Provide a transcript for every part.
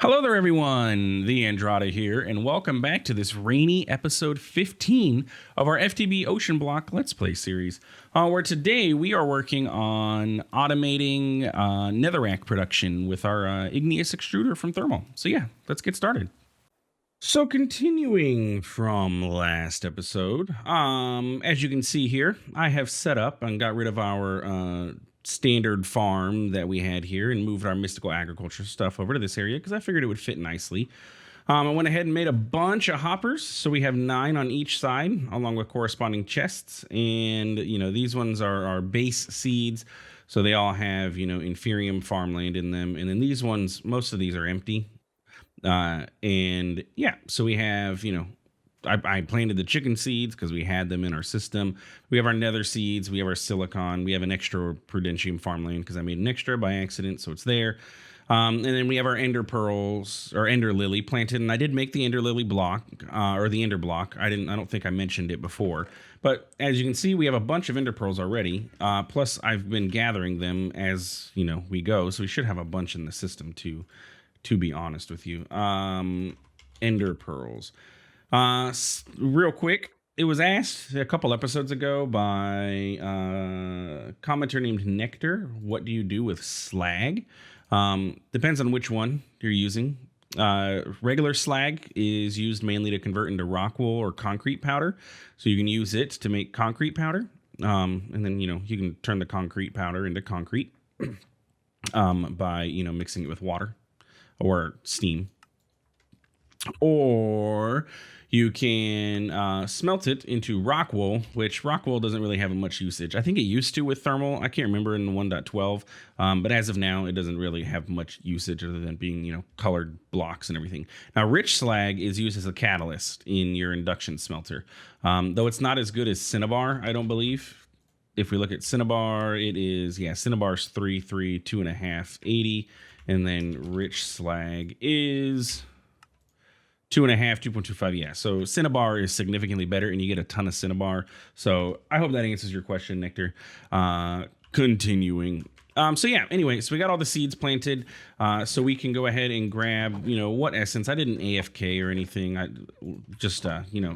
Hello there, everyone. TheAndrata here, and welcome back to this rainy episode 15 of our FTB OceanBlock Let's Play series, where today we are working on automating Netherack production with our igneous extruder from Thermal. So yeah, let's get started. So continuing from last episode, as you can see here, I have set up and got rid of our standard farm that we had here and moved our mystical agriculture stuff over to this area because I figured it would fit nicely. I went ahead and made a bunch of hoppers, so we have 9 on each side along with corresponding chests, and these ones are our base seeds, so they all have inferium farmland in them, and then these ones, most of these are empty. And yeah, so we have I planted the chicken seeds because we had them in our system. We have our nether seeds. We have our silicon. We have an extra prudentium farmland because I made an extra by accident, so it's there. And then we have our ender pearls or ender lily planted, and I did make the ender lily block or the ender block. I don't think I mentioned it before, but as you can see, we have a bunch of ender pearls already. Plus, I've been gathering them as we go, so we should have a bunch in the system too. To be honest with you, ender pearls. Real quick, it was asked a couple episodes ago by a commenter named Nectar, what do you do with slag? Depends on which one you're using. Regular slag is used mainly to convert into rock wool or concrete powder. So you can use it to make concrete powder. And then, you can turn the concrete powder into concrete by, mixing it with water or steam. Or you can smelt it into rock wool, which rock wool doesn't really have much usage. I think it used to with thermal. I can't remember in 1.12, but as of now, it doesn't really have much usage other than being, colored blocks and everything. Now, rich slag is used as a catalyst in your induction smelter, though it's not as good as cinnabar, I don't believe. If we look at cinnabar, it is, cinnabar's 3.3, 2.5, 80, and then rich slag is 2.5, 2.25. Yeah. So cinnabar is significantly better and you get a ton of cinnabar. So I hope that answers your question, Nectar. Continuing. So yeah, anyway, so we got all the seeds planted. So we can go ahead and grab, what essence. I didn't AFK or anything. I just,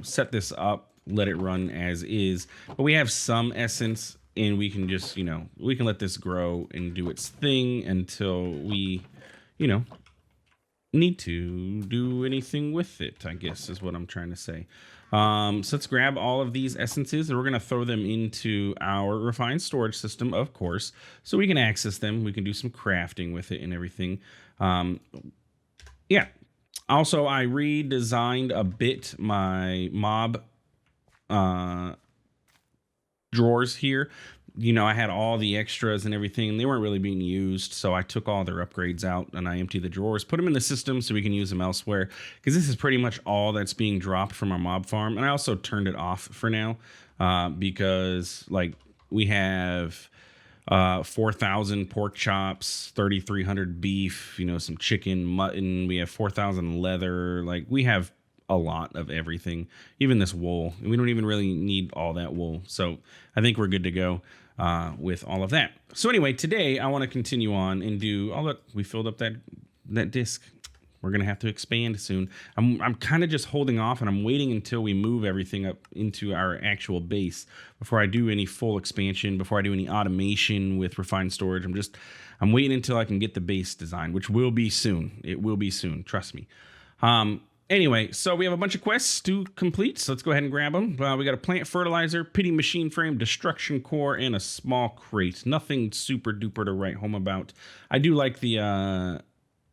set this up, let it run as is. But we have some essence and we can just, we can let this grow and do its thing until we, need to do anything with it, I guess is what I'm trying to say. So let's grab all of these essences and we're going to throw them into our refined storage system, of course, so we can access them. We can do some crafting with it and everything. Yeah. Also, I redesigned a bit my mob drawers here. I had all the extras and everything, and they weren't really being used, so I took all their upgrades out and I emptied the drawers, put them in the system so we can use them elsewhere, because this is pretty much all that's being dropped from our mob farm. And I also turned it off for now because we have 4,000 pork chops, 3,300 beef, some chicken, mutton, we have 4,000 leather, we have a lot of everything, even this wool, and we don't even really need all that wool, so I think we're good to go with all of that. So anyway, today I want to continue on and do, oh look, we filled up that disc. We're gonna have to expand soon. I'm kind of just holding off and I'm waiting until we move everything up into our actual base before I do any full expansion, before I do any automation with refined storage. I'm waiting until I can get the base design, which will be soon. It will be soon, trust me. Anyway, so we have a bunch of quests to complete, so let's go ahead and grab them. We got a plant fertilizer, pity machine frame, destruction core, and a small crate. Nothing super duper to write home about. I do like the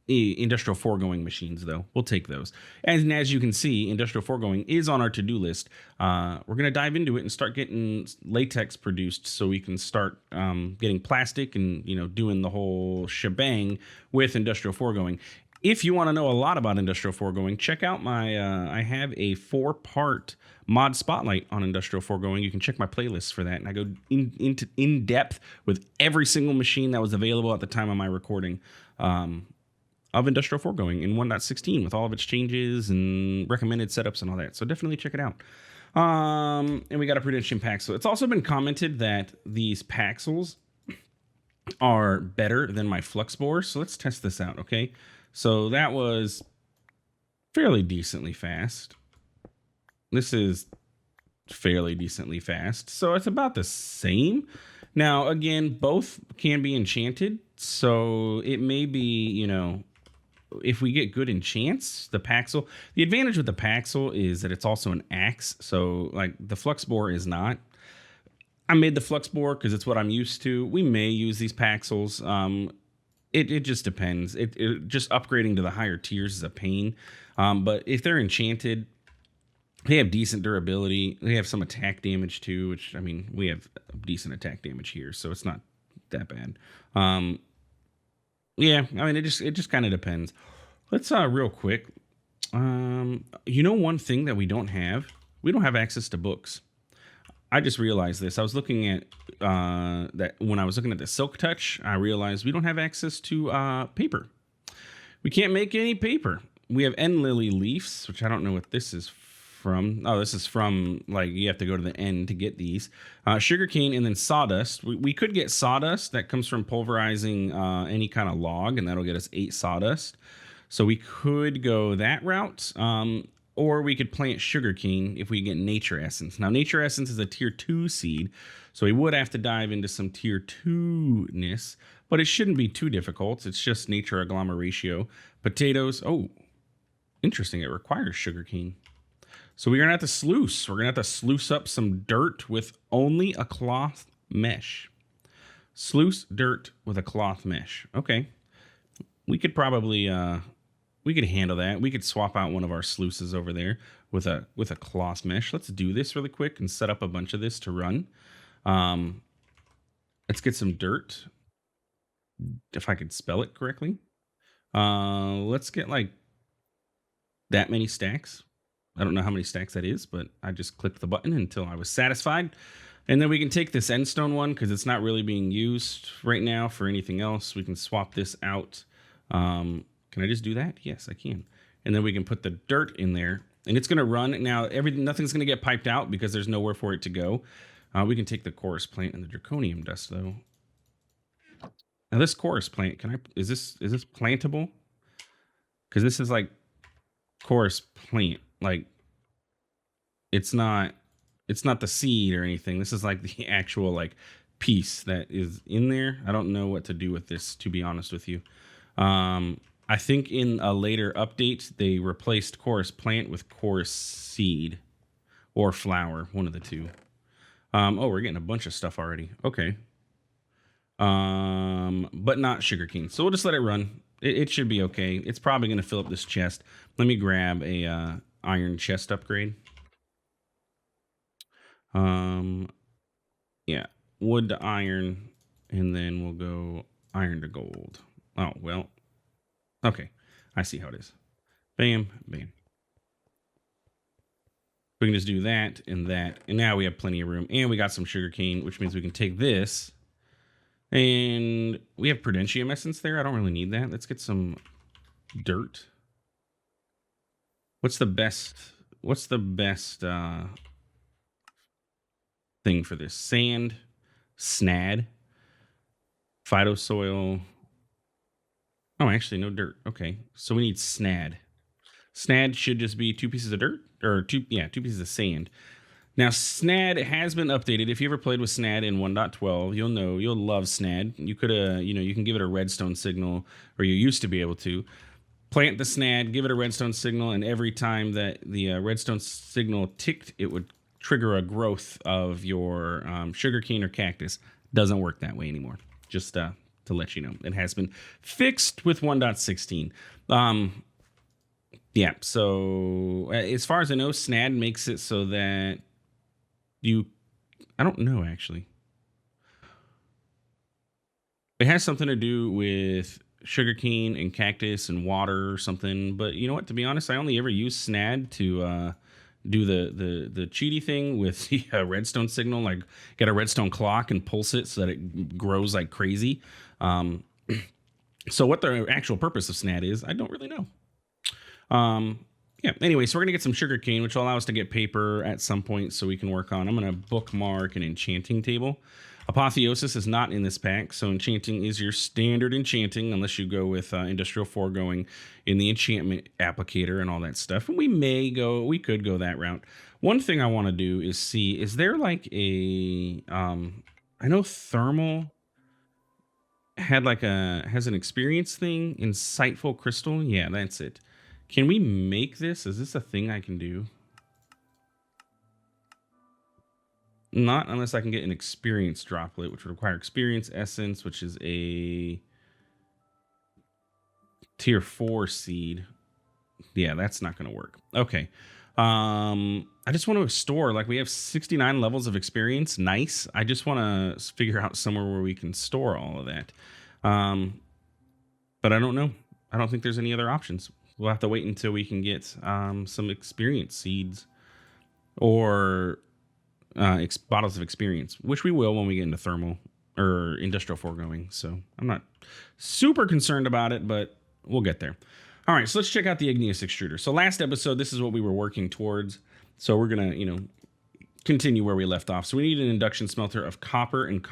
industrial foregoing machines, though. We'll take those. And as you can see, industrial foregoing is on our to-do list. We're going to dive into it and start getting latex produced so we can start getting plastic and, doing the whole shebang with industrial foregoing. If you want to know a lot about industrial foregoing, check out my, I have a 4-part mod spotlight on industrial foregoing. You can check my playlist for that. And I go in depth with every single machine that was available at the time of my recording of industrial foregoing in 1.16 with all of its changes and recommended setups and all that. So definitely check it out. And we got a prudentium paxel. It's also been commented that these paxels are better than my flux bores. So let's test this out, okay? So that was fairly decently fast. This is fairly decently fast. So it's about the same. Now, again, both can be enchanted. So it may be, you know, if we get good enchants, the Paxel. The advantage with the Paxel is that it's also an axe. So, like, the Flux Boar is not. I made the Flux Boar because it's what I'm used to. We may use these Paxels. It just depends. It just upgrading to the higher tiers is a pain. But if they're enchanted, they have decent durability. They have some attack damage too, which, I mean, we have decent attack damage here, so it's not that bad. Yeah, I mean, it just kind of depends. Let's real quick. You know, one thing that we don't have access to books. I just realized this. I was looking at that when I was looking at the Silk Touch, I realized we don't have access to paper. We can't make any paper. We have End Lily Leaves, which I don't know what this is from. Oh, this is from, like, you have to go to the end to get these. Sugarcane and then sawdust. We could get sawdust. That comes from pulverizing any kind of log, and that'll get us 8 sawdust. So we could go that route. Or we could plant sugarcane if we get nature essence. Now, nature essence is a tier 2 seed, so we would have to dive into some tier 2-ness, but it shouldn't be too difficult. It's just nature agglomeratio. Potatoes. Oh, interesting. It requires sugarcane. So we're going to have to sluice. We're going to have to sluice up some dirt with only a cloth mesh. Sluice dirt with a cloth mesh. Okay. We could probably... we could handle that. We could swap out one of our sluices over there with a cloth mesh. Let's do this really quick and set up a bunch of this to run. Let's get some dirt. If I could spell it correctly. Let's get like that many stacks. I don't know how many stacks that is, but I just clicked the button until I was satisfied. And then we can take this endstone one because it's not really being used right now for anything else. We can swap this out. Can I just do that? Yes, I can. And then we can put the dirt in there, and it's going to run. Now, nothing's going to get piped out because there's nowhere for it to go. We can take the chorus plant and the draconium dust, though. Now, this chorus plant, is this plantable? Because this is like chorus plant. Like, it's not the seed or anything. This is like the actual like piece that is in there. I don't know what to do with this, to be honest with you. I think in a later update, they replaced chorus plant with chorus seed or flower, one of the two. Oh, we're getting a bunch of stuff already. Okay. But not sugarcane. So we'll just let it run. It should be okay. It's probably going to fill up this chest. Let me grab a iron chest upgrade. Yeah, wood to iron, and then we'll go iron to gold. Oh, well. Okay, I see how it is. Bam, bam. We can just do that, and now we have plenty of room, and we got some sugar cane, which means we can take this, and we have prudentium essence there. I don't really need that. Let's get some dirt. What's the best thing for this? Sand, snad, phytosoil. Oh, actually, no dirt. Okay, so we need snad. Snad should just be 2 pieces of dirt, or 2 pieces of sand. Now, snad has been updated. If you ever played with snad in 1.12, you'll love snad. You could, you can give it a redstone signal, or you used to be able to plant the snad, give it a redstone signal, and every time that the redstone signal ticked, it would trigger a growth of your sugarcane or cactus. Doesn't work that way anymore. Just to let you know, it has been fixed with 1.16. Yeah, so as far as I know, snad makes it so that I don't know, actually. It has something to do with sugarcane and cactus and water or something, but you know what, to be honest, I only ever use snad to do the cheaty thing with the redstone signal, like get a redstone clock and pulse it so that it grows like crazy. So what the actual purpose of snad is, I don't really know. Yeah, anyway, so we're gonna get some sugar cane, which will allow us to get paper at some point so we can work on. I'm gonna bookmark an enchanting table. Apotheosis is not in this pack, so enchanting is your standard enchanting, unless you go with industrial foregoing in the enchantment applicator and all that stuff. And we could go that route. One thing I want to do is see, is there like a, I know thermal has an experience thing, insightful crystal. Yeah, that's it. Can we make this? Is this a thing I can do? Not unless I can get an experience droplet, which would require experience essence, which is a tier 4 seed. Yeah, that's not going to work. Okay. I just want to store, like, we have 69 levels of experience. Nice. I just want to figure out somewhere where we can store all of that. But I don't know. I don't think there's any other options. We'll have to wait until we can get some experience seeds or bottles of experience, which we will when we get into thermal or industrial foregoing. So I'm not super concerned about it, but we'll get there. All right, so let's check out the igneous extruder. So last episode, this is what we were working towards. So we're gonna, continue where we left off. So we need an induction smelter of copper and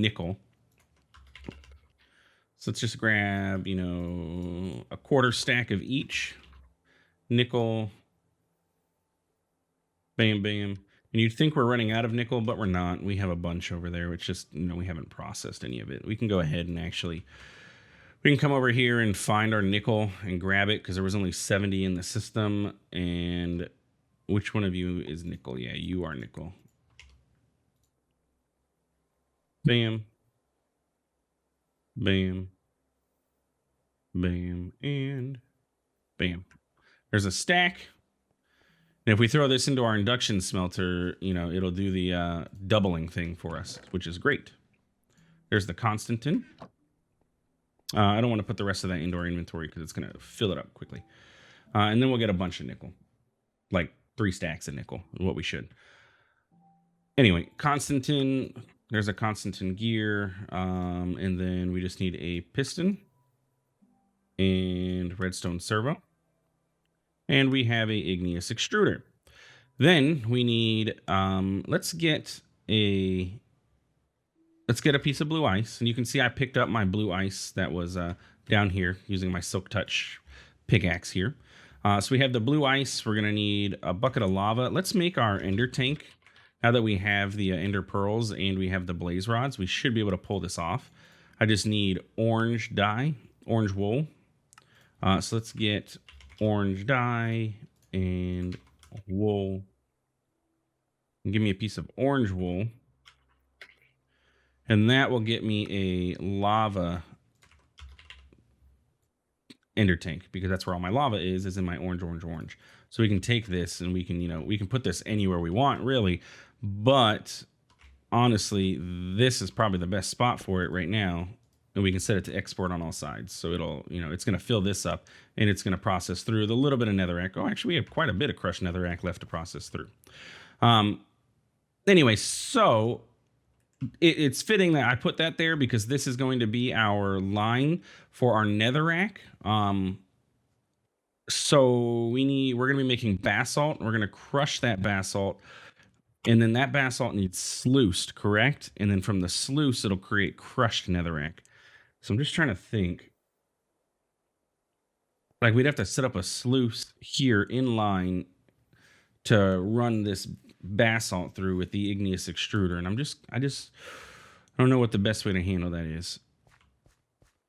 nickel. So let's just grab, a quarter stack of each. Nickel. Bam, bam. And you'd think we're running out of nickel, but we're not. We have a bunch over there, which just, we haven't processed any of it. We can go ahead and actually, we can come over here and find our nickel and grab it because there was only 70 in the system. And which one of you is nickel? Yeah, you are nickel. Bam. Bam. Bam. And bam. There's a stack. And if we throw this into our induction smelter, it'll do the doubling thing for us, which is great. There's the Constantin. I don't want to put the rest of that into our inventory because it's going to fill it up quickly. And then we'll get a bunch of nickel. Like 3 stacks of nickel is what we should. Anyway, Constantin. There's a Constantin gear. And then we just need a piston. And redstone servo. And we have a igneous extruder. Then we need, let's get a piece of blue ice. And you can see I picked up my blue ice that was down here using my Silk Touch pickaxe here. So we have the blue ice. We're going to need a bucket of lava. Let's make our ender tank. Now that we have the ender pearls and we have the blaze rods, we should be able to pull this off. I just need orange dye, orange wool. So let's get orange dye and wool. And give me a piece of orange wool. And that will get me a lava ender tank because that's where all my lava is in my orange. So we can take this and we can, we can put this anywhere we want really. But honestly, this is probably the best spot for it right now. And we can set it to export on all sides. So it'll, it's going to fill this up and it's going to process through the little bit of netherrack. Oh, actually, we have quite a bit of crushed netherrack left to process through. Anyway, so it's fitting that I put that there because this is going to be our line for our netherrack. So we're going to be making basalt. We're going to crush that basalt. And then that basalt needs sluiced, correct? And then from the sluice, it'll create crushed netherrack. So I'm just trying to think. Like we'd have to set up a sluice here in line to run this basalt through with the igneous extruder. And I don't know what the best way to handle that is.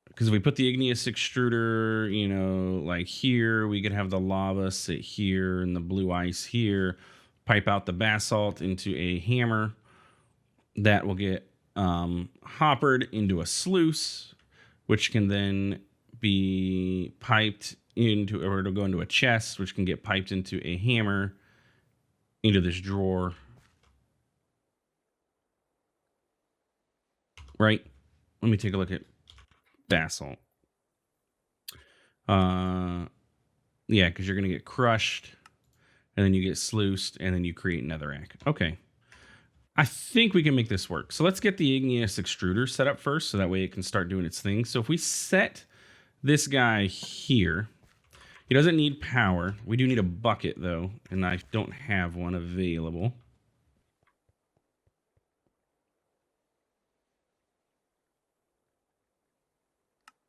Because if we put the igneous extruder, like here, we could have the lava sit here and the blue ice here, pipe out the basalt into a hammer that will get hoppered into a sluice, which can then be piped into, or it'll go into a chest, which can get piped into a hammer into this drawer. Right? Let me take a look at basalt. Yeah, because you're going to get crushed, and then you get sluiced, and then you create netherrack. Okay. I think we can make this work. So let's get the igneous extruder set up first, so that way it can start doing its thing. So if we set this guy here, he doesn't need power. We do need a bucket, though, and I don't have one available.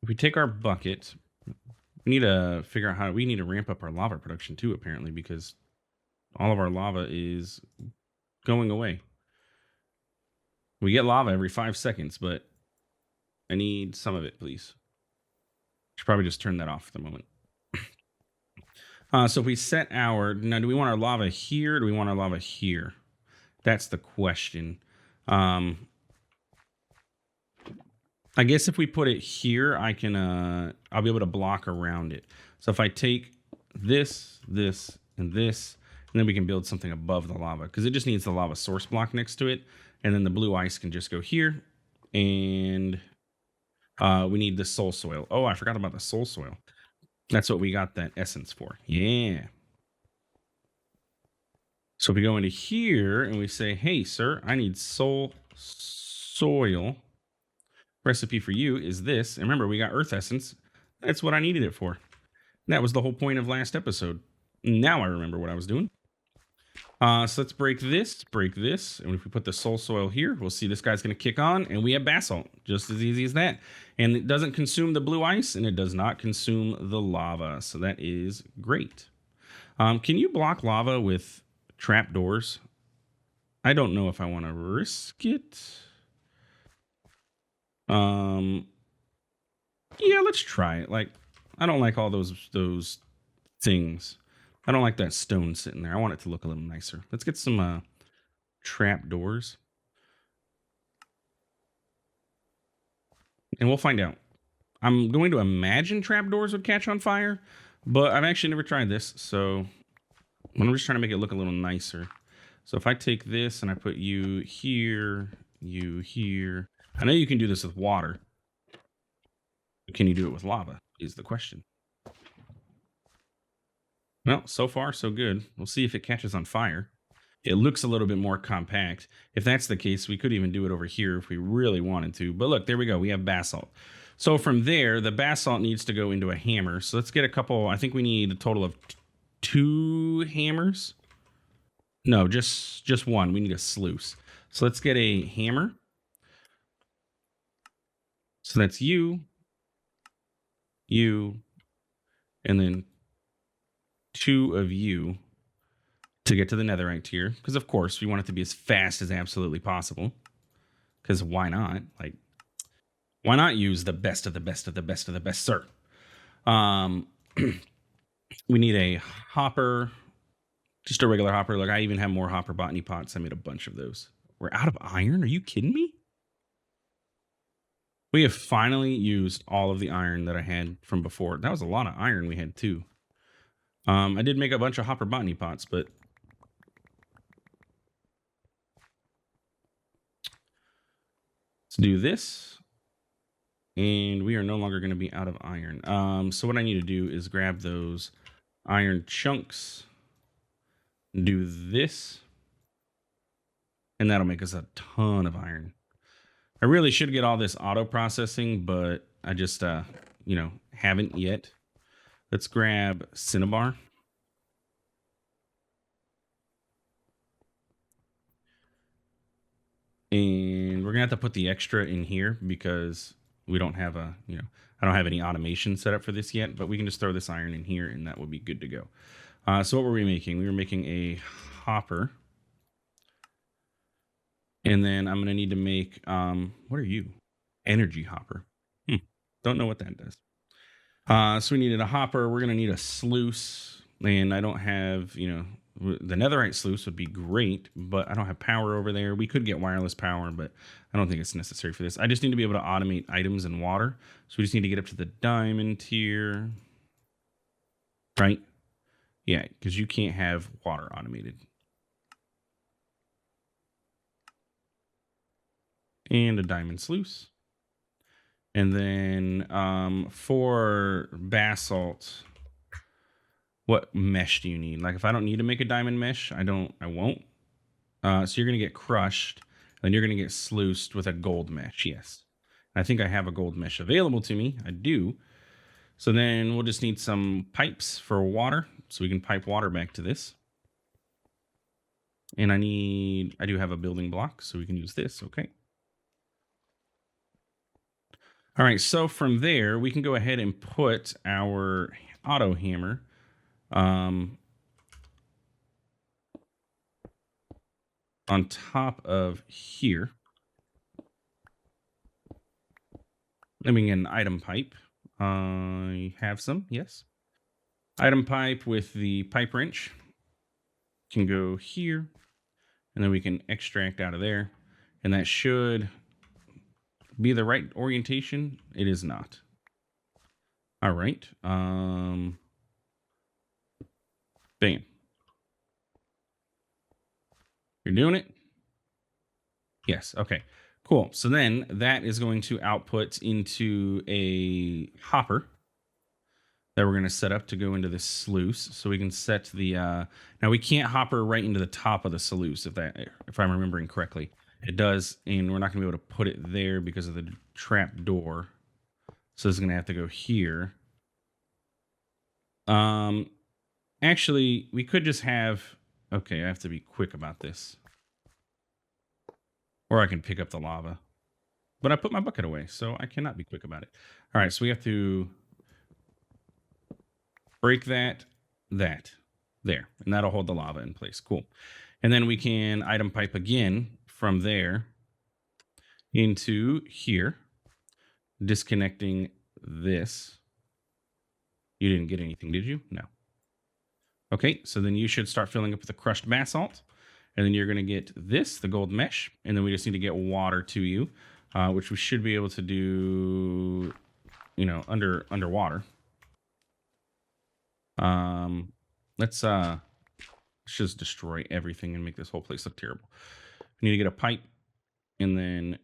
if we take our bucket, we need to figure out how we need to ramp up our lava production too, apparently, because all of our lava is going away. We get lava every 5 seconds, but I need some of it, please. Should probably just turn that off at the moment. So if we set our, now do we want our lava here or do we want our lava here? That's the question. I guess if we put it here, I can, I'll be able to block around it. So if I take this, this, and this, and then we can build something above the lava because it just needs the lava source block next to it. And then the blue ice can just go here. And we need the soul soil. Oh, I forgot about the soul soil. That's what we got that essence for. Yeah. So if we go into here and we say, hey, sir, I need soul soil. Recipe for you is this. And remember, we got earth essence. That's what I needed it for. That was the whole point of last episode. Now I remember what I was doing. So let's break this. And if we put the soul soil here, we'll see this guy's going to kick on. And we have basalt. Just as easy as that. And it doesn't consume the blue ice. And it does not consume the lava. So that is great. Can you block lava with trap doors? I don't know if I want to risk it. Yeah, let's try it. Like, I don't like all those things. I don't like that stone sitting there. I want it to look a little nicer. Let's get some trap doors. And we'll find out. I'm going to imagine trap doors would catch on fire, but I've actually never tried this, so I'm just trying to make it look a little nicer. So if I take this and I put you here, you here. I know you can do this with water. Can you do it with lava is the question. Well, so far, so good. We'll see if it catches on fire. It looks a little bit more compact. If that's the case, we could even do it over here if we really wanted to. But look, there we go. We have basalt. So from there, the basalt needs to go into a hammer. So let's get a couple. I think we need a total of 2 hammers. No, just one. We need a sluice. So let's get a hammer. So that's you, and then 2 of you to get to the netherrack tier. Because of course we want it to be as fast as absolutely possible. Because why not? Like, why not use the best of the best of the best of the best, sir? We need a hopper. Just a regular hopper. Look, I even have more hopper botany pots. I made a bunch of those. We're out of iron? Are you kidding me? We have finally used all of the iron that I had from before. That was a lot of iron we had too. I did make a bunch of hopper botany pots, but let's do this. And we are no longer going to be out of iron. So what I need to do is grab those iron chunks, do this, and that'll make us a ton of iron. I really should get all this auto processing, but I just, haven't yet. Let's grab cinnabar. And we're gonna have to put the extra in here because we don't have I don't have any automation set up for this yet, but we can just throw this iron in here and that will be good to go. So what were we making? We were making a hopper. And then I'm going to need to make, what are you? Energy hopper. Don't know what that does. So we needed a hopper. We're going to need a sluice. And I don't have, the netherite sluice would be great, but I don't have power over there. We could get wireless power, but I don't think it's necessary for this. I just need to be able to automate items in water. So we just need to get up to the diamond tier. Right? Yeah, because you can't have water automated. And a diamond sluice. And then for basalt, what mesh do you need? Like if I don't need to make a diamond mesh, I won't. So you're going to get crushed, and you're going to get sluiced with a gold mesh, yes. I think I have a gold mesh available to me. I do. So then we'll just need some pipes for water, so we can pipe water back to this. And I do have a building block, so we can use this, okay. All right, so from there, we can go ahead and put our auto hammer on top of here. Let me get an item pipe. I have some, yes. Item pipe with the pipe wrench can go here, and then we can extract out of there, and that should be the right orientation. It is not. All right. Bam. You're doing it? Yes. Okay. Cool. So then that is going to output into a hopper that we're going to set up to go into this sluice. So we can set the now we can't hopper right into the top of the sluice if I'm remembering correctly. It does, and we're not going to be able to put it there because of the trap door. So it's going to have to go here. Actually, we could just have, okay, I have to be quick about this. Or I can pick up the lava. But I put my bucket away, so I cannot be quick about it. All right, so we have to break that, there. And that'll hold the lava in place. Cool. And then we can item pipe again from there into here, disconnecting this. You didn't get anything, did you? No. Okay, so then you should start filling up with the crushed basalt. And then you're going to get this, the gold mesh. And then we just need to get water to you, which we should be able to do, underwater. Let's just destroy everything and make this whole place look terrible. We need to get a pipe, and then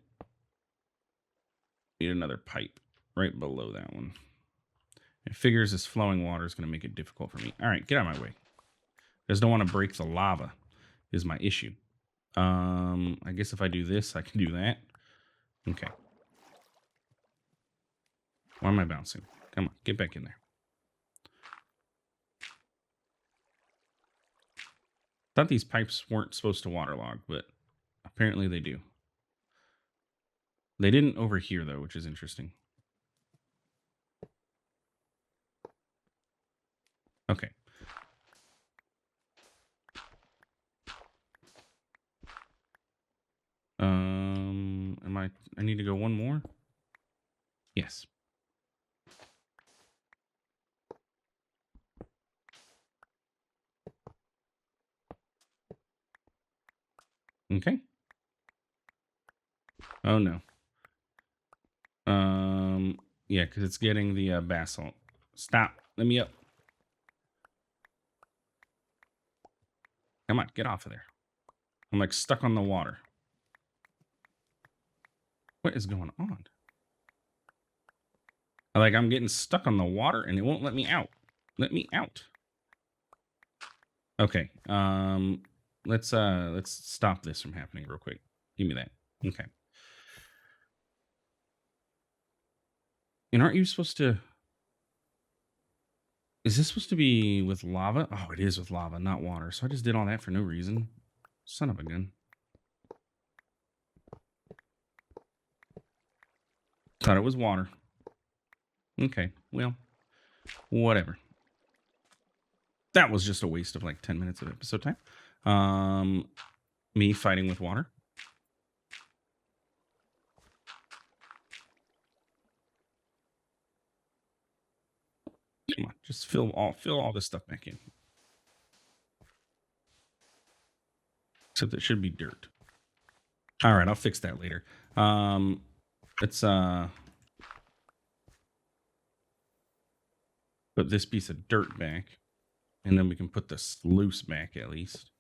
need another pipe right below that one. It figures this flowing water is going to make it difficult for me. All right, get out of my way. I just don't want to break the lava is my issue. I guess if I do this, I can do that. Okay. Why am I bouncing? Come on, get back in there. Thought these pipes weren't supposed to waterlog, but apparently they do. They didn't over here, though, which is interesting. Okay. I need to go one more? Yes. Okay. Oh, no. Yeah, because it's getting the basalt. Stop. Let me up. Come on, get off of there. I'm like stuck on the water. What is going on? I'm getting stuck on the water and it won't let me out. Let me out. Okay. Let's stop this from happening real quick. Give me that. Okay. And aren't you supposed to... Is this supposed to be with lava? Oh, it is with lava, not water. So I just did all that for no reason. Son of a gun. Thought it was water. Okay, well, whatever. That was just a waste of like 10 minutes of episode time. Me fighting with water. Come on, just fill all this stuff back in. Except it should be dirt. All right, I'll fix that later. Let's put this piece of dirt back, and then we can put the sluice back at least.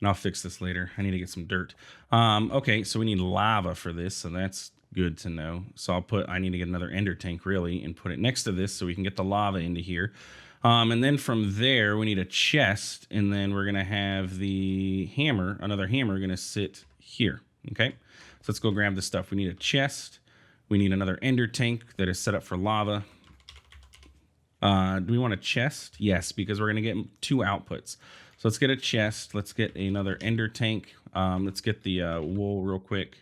And I'll fix this later. I need to get some dirt. Okay, so we need lava for this, so that's good to know. So I need to get another ender tank really and put it next to this so we can get the lava into here. And then from there, we need a chest, and then we're gonna have the hammer, another hammer, gonna sit here. Okay, so let's go grab this stuff. We need a chest. We need another ender tank that is set up for lava. Do we want a chest? Yes, because we're gonna get 2 outputs. So let's get a chest. Let's get another ender tank. Let's get the wool real quick.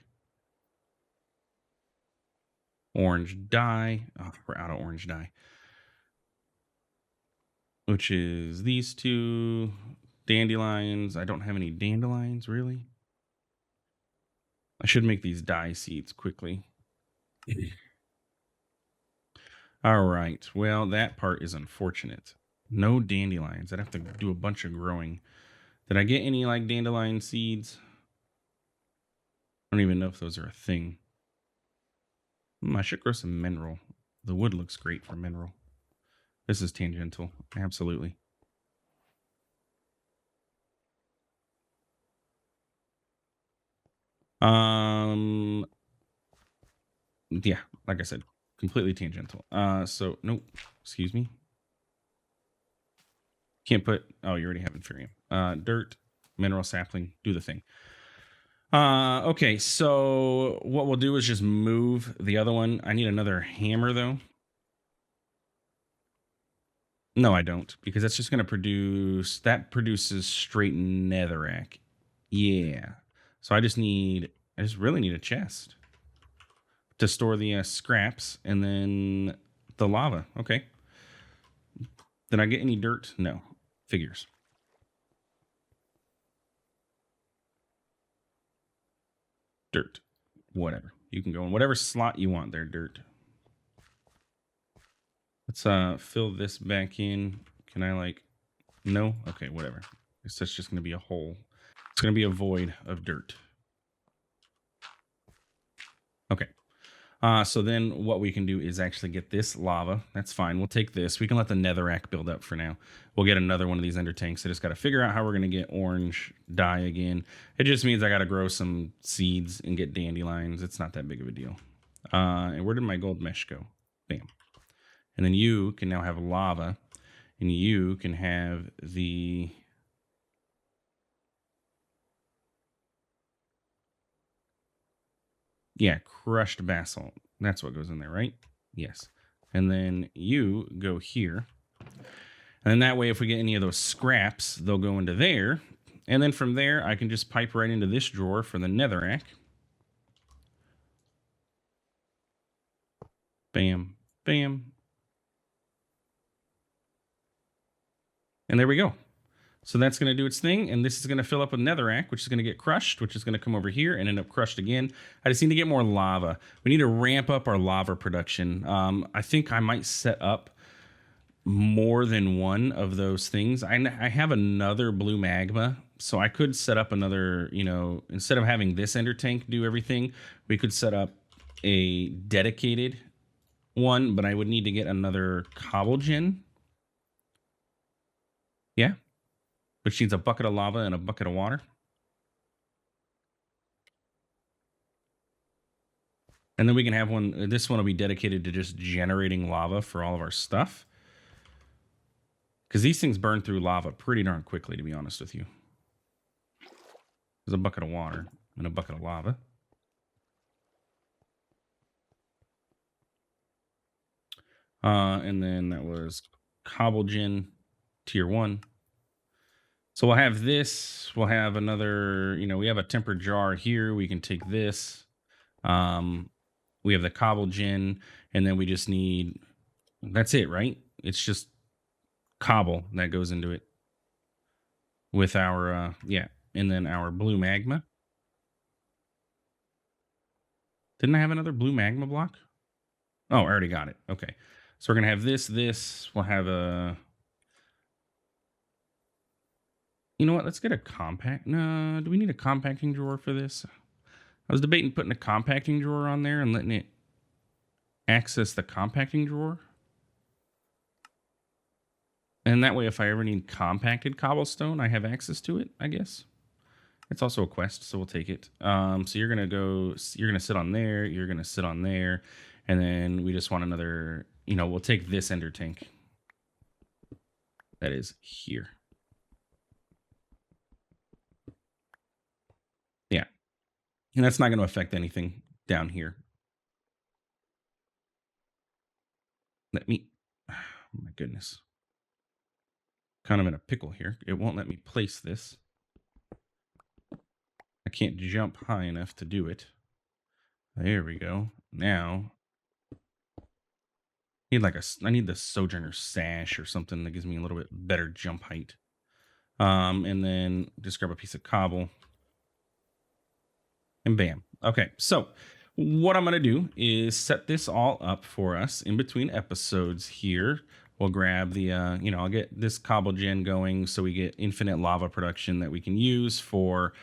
orange dye. Oh, we're out of orange dye, which is these two dandelions. I don't have any dandelions, really. I should make these dye seeds quickly. All right. Well, that part is unfortunate. No dandelions. I'd have to do a bunch of growing. Did I get any like dandelion seeds? I don't even know if those are a thing. I should grow some mineral. The wood looks great for mineral. This is tangential. Absolutely. Yeah, like I said, completely tangential. So nope. Excuse me. Can't put. Oh, you already have inferium. Dirt, mineral sapling. Do the thing. Okay, so what we'll do is just move the other one. I need another hammer though. No, I don't, because that's just going to produce, that produces straight Netherack. Yeah. So I just really need a chest to store the scraps and then the lava. Okay. Did I get any dirt? No. Figures. Dirt. Whatever. You can go in whatever slot you want there, dirt. Let's fill this back in. Can I like, no? Okay, whatever. I guess that's just going to be a hole. It's going to be a void of dirt. Okay. So then what we can do is actually get this lava. That's fine. We'll take this. We can let the Netherack build up for now. We'll get another one of these ender tanks. I just got to figure out how we're going to get orange dye again. It just means I got to grow some seeds and get dandelions. It's not that big of a deal. And where did my gold mesh go? Bam. And then you can now have lava. And you can have the... Yeah, crushed basalt. That's what goes in there, right? Yes. And then you go here. And then that way, if we get any of those scraps, they'll go into there. And then from there, I can just pipe right into this drawer for the Netherack. Bam, bam. And there we go. So that's going to do its thing, and this is going to fill up with Netherack, which is going to get crushed, which is going to come over here and end up crushed again. I just need to get more lava. We need to ramp up our lava production. I think I might set up more than one of those things. I have another blue magma, so I could set up another, instead of having this ender tank do everything, we could set up a dedicated one, but I would need to get another cobble gen. Yeah. Which needs a bucket of lava and a bucket of water. And then we can have one, this one will be dedicated to just generating lava for all of our stuff. Because these things burn through lava pretty darn quickly, to be honest with you. There's a bucket of water and a bucket of lava. And then that was cobble gen tier 1. So we'll have this, we'll have another, we have a tempered jar here. We can take this. We have the cobble gen, and then we just need, that's it, right? It's just cobble that goes into it with our, and then our blue magma. Didn't I have another blue magma block? Oh, I already got it. Okay. So we're going to have this, we'll have a, you know what? Let's get a compact. No, do we need a compacting drawer for this? I was debating putting a compacting drawer on there and letting it access the compacting drawer. And that way, if I ever need compacted cobblestone, I have access to it, I guess. It's also a quest, so we'll take it. So you're going to sit on there, you're going to sit on there, and then we just want another, we'll take this ender tank. That is here. Yeah. And that's not going to affect anything down here. Let me, oh my goodness. Kind of in a pickle here. It won't let me place this. I can't jump high enough to do it. There we go. Now, I need the Sojourner sash or something that gives me a little bit better jump height. And then just grab a piece of cobble. And bam. Okay, so what I'm going to do is set this all up for us in between episodes here. We'll grab the, I'll get this cobble gen going so we get infinite lava production that we can use for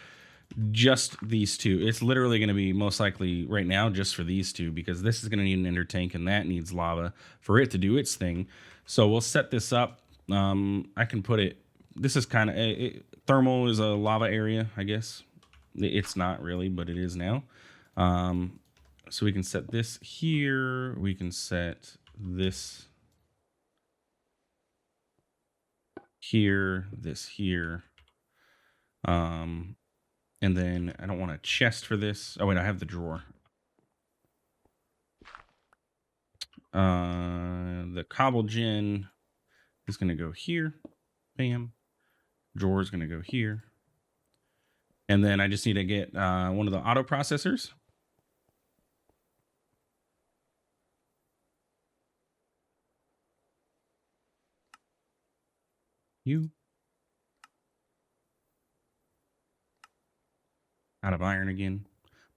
just these two. It's literally going to be most likely right now just for these two, because this is going to need an ender tank and that needs lava for it to do its thing. So we'll set this up. I can put it, this is kind of, thermal is a lava area, I guess. It's not really, but it is now. So we can set this here. We can set this here, this here. And then I don't want a chest for this. Oh, wait, I have the drawer. The cobble gen is going to go here. Bam. Drawer is going to go here. And then I just need to get one of the auto processors. Out of iron again.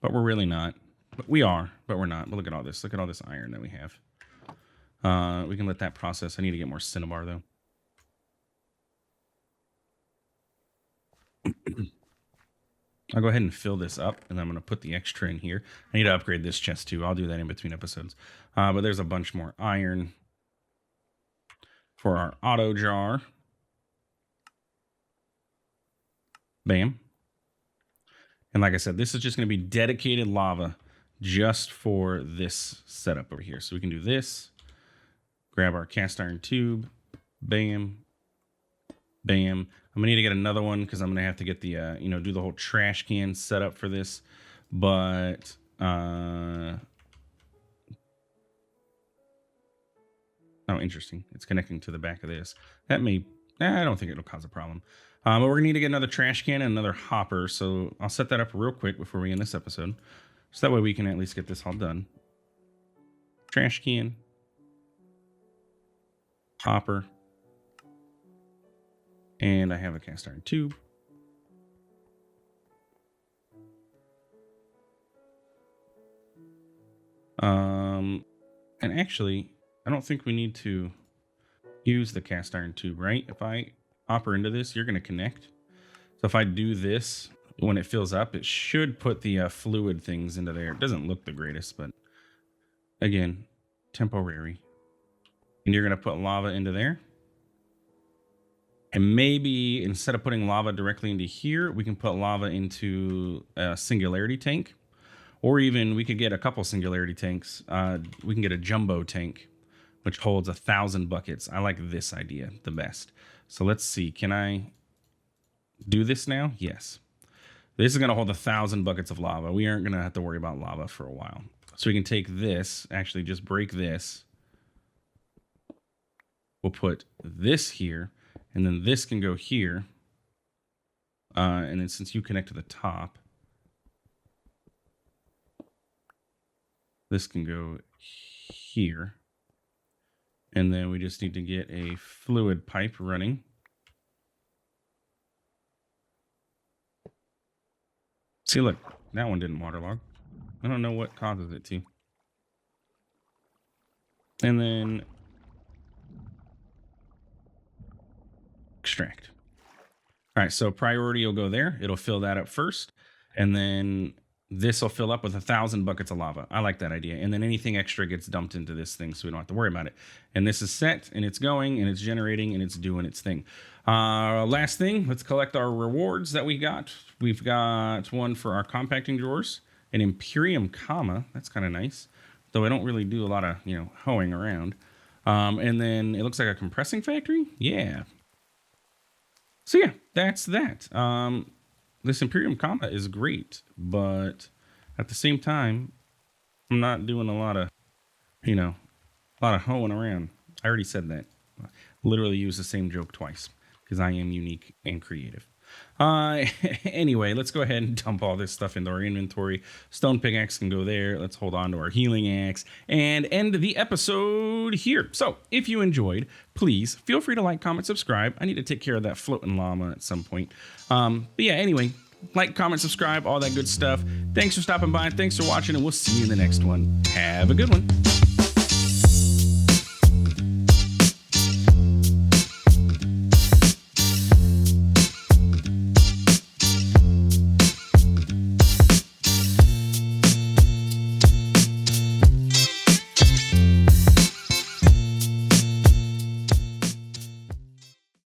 But we're really not. But we are, but we're not. But look at all this. Look at all this iron that we have. We can let that process. I need to get more cinnabar, though. I'll go ahead and fill this up, and I'm going to put the extra in here. I need to upgrade this chest, too. I'll do that in between episodes. But there's a bunch more iron for our auto jar. Bam. And like I said, this is just going to be dedicated lava just for this setup over here. So we can do this. Grab our cast iron tube. Bam. Bam. I'm going to need to get another one because I'm going to have to get the, do the whole trash can setup for this. But, oh, interesting. It's connecting to the back of this. That may, I don't think it'll cause a problem. But we're going to need to get another trash can and another hopper. So I'll set that up real quick before we end this episode. So that way we can at least get this all done. Trash can. Hopper. And I have a cast iron tube. And actually, I don't think we need to use the cast iron tube, right? If I hopper into this, you're going to connect. So if I do this, when it fills up, it should put the fluid things into there. It doesn't look the greatest, but again, temporary. And you're going to put lava into there. And maybe instead of putting lava directly into here, we can put lava into a singularity tank. Or even we could get a couple singularity tanks. We can get a jumbo tank, which holds 1,000 buckets. I like this idea the best. So let's see. Can I do this now? Yes. This is going to hold 1,000 buckets of lava. We aren't going to have to worry about lava for a while. So we can take this, actually just break this. We'll put this here, and then this can go here. And then since you connect to the top, this can go here. And then we just need to get a fluid pipe running. See, look, that one didn't waterlog. I don't know what causes it to. And then extract. All right, so priority will go there. It'll fill that up first. And then this will fill up with 1,000 buckets of lava. I like that idea. And then anything extra gets dumped into this thing so we don't have to worry about it. And this is set, and it's going, and it's generating, and it's doing its thing. Last thing, let's collect our rewards that we got. We've got one for our compacting drawers, an Imperium comma. That's kind of nice. Though I don't really do a lot of, hoeing around. And then it looks like a compressing factory. Yeah. So yeah, that's that. This Imperium comma is great, but at the same time, I'm not doing a lot of, hoeing around. I already said that. Literally use the same joke twice because I am unique and creative. Anyway, let's go ahead and dump all this stuff into our inventory. Stone pickaxe can go there. Let's hold on to our healing axe and end the episode here. So if you enjoyed, please feel free to like, comment, subscribe. I need to take care of that floating llama at some point. But yeah, anyway, like, comment, subscribe, all that good stuff. Thanks for stopping by. Thanks for watching, and we'll see you in the next one. Have a good one.